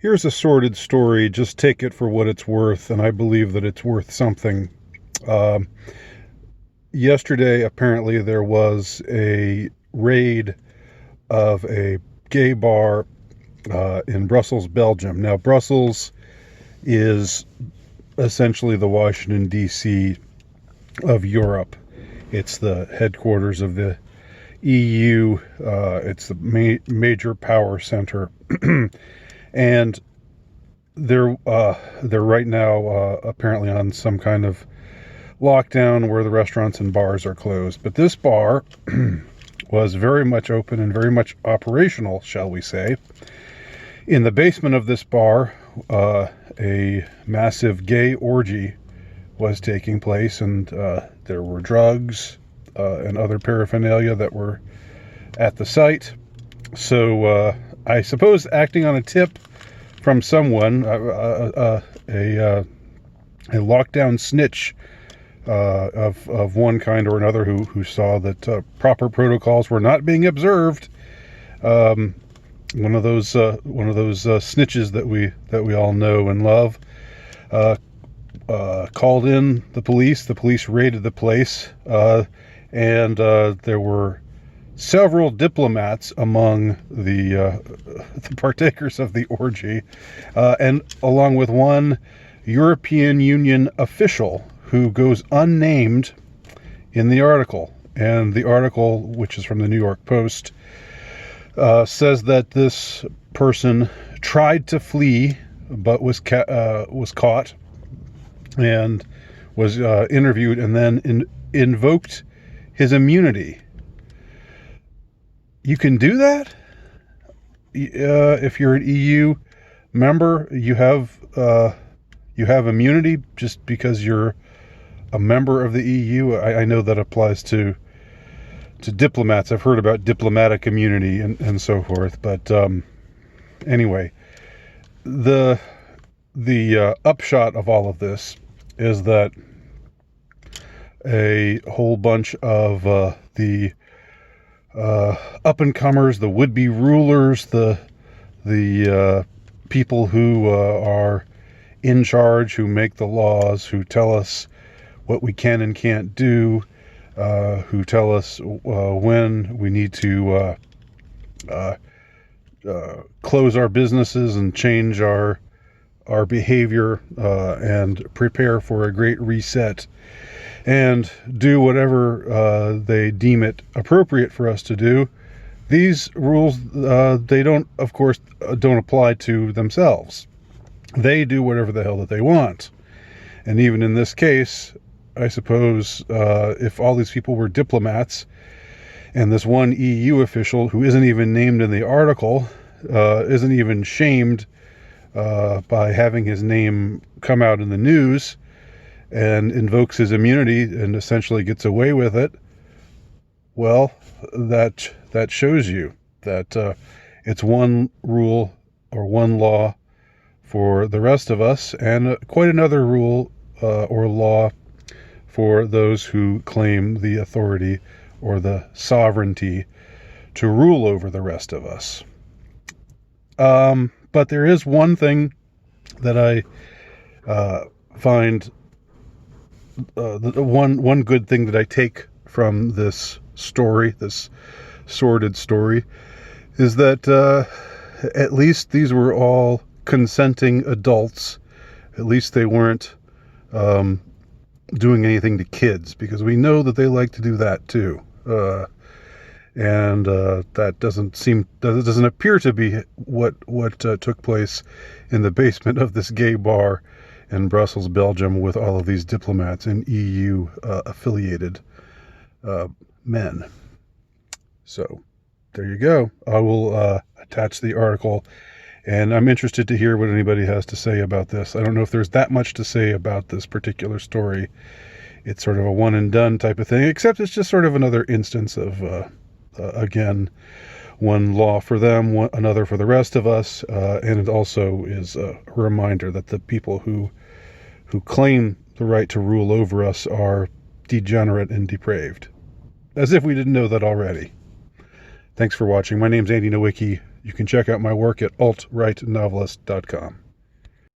Here's a sordid story. Just take it for what it's worth, and I believe that it's worth something. Um, Yesterday, apparently, there was a raid of a gay bar in Brussels, Belgium. Now, Brussels is essentially the Washington, D.C. of Europe. It's the headquarters of the EU. It's the major power center. And they're right now apparently on some kind of lockdown where the restaurants and bars are closed. But this bar was very much open and very much operational, shall we say. In the basement of this bar, a massive gay orgy was taking place, and there were drugs and other paraphernalia that were at the site. So I suppose, acting on a tip from someone, a lockdown snitch of one kind or another, who saw that proper protocols were not being observed. One of those snitches that we all know and love, called in the police. The police raided the place, and there were several diplomats among the partakers of the orgy, and along with one European Union official who goes unnamed in the article. And the article, which is from the New York Post, says that this person tried to flee but was caught and was interviewed, and then invoked his immunity. You can do that? If you're an EU member, you have immunity just because you're a member of the EU. I know that applies to diplomats. I've heard about diplomatic immunity and so forth. But anyway, the upshot of all of this is that a whole bunch of the up-and-comers, the would-be rulers, the people who are in charge, who make the laws, who tell us what we can and can't do, who tell us when we need to close our businesses and change our behavior, and prepare for a great reset, and do whatever they deem it appropriate for us to do. These rules, they don't apply to themselves. They do whatever the hell that they want. And even in this case, I suppose, if all these people were diplomats, and this one EU official, who isn't even named in the article, isn't even shamed by having his name come out in the news, and invokes his immunity and essentially gets away with it, well, that shows you that it's one rule or one law for the rest of us, and quite another rule or law for those who claim the authority or the sovereignty to rule over the rest of us. But there is one thing that I find, the one good thing that I take from this story, this sordid story, is that at least these were all consenting adults. At least they weren't doing anything to kids, because we know that they like to do that too. And that doesn't appear to be what took place in the basement of this gay bar in Brussels, Belgium, with all of these diplomats and EU affiliated men. So there you go. I will attach the article, and I'm interested to hear what anybody has to say about this. I don't know if there's that much to say about this particular story. It's sort of a one and done type of thing, except it's just sort of another instance of, again, one law for them, another for the rest of us. And it also is a reminder that the people who claim the right to rule over us are degenerate and depraved. As if we didn't know that already. Thanks for watching. My name's Andy Nowicki. You can check out my work at altrightnovelist.com.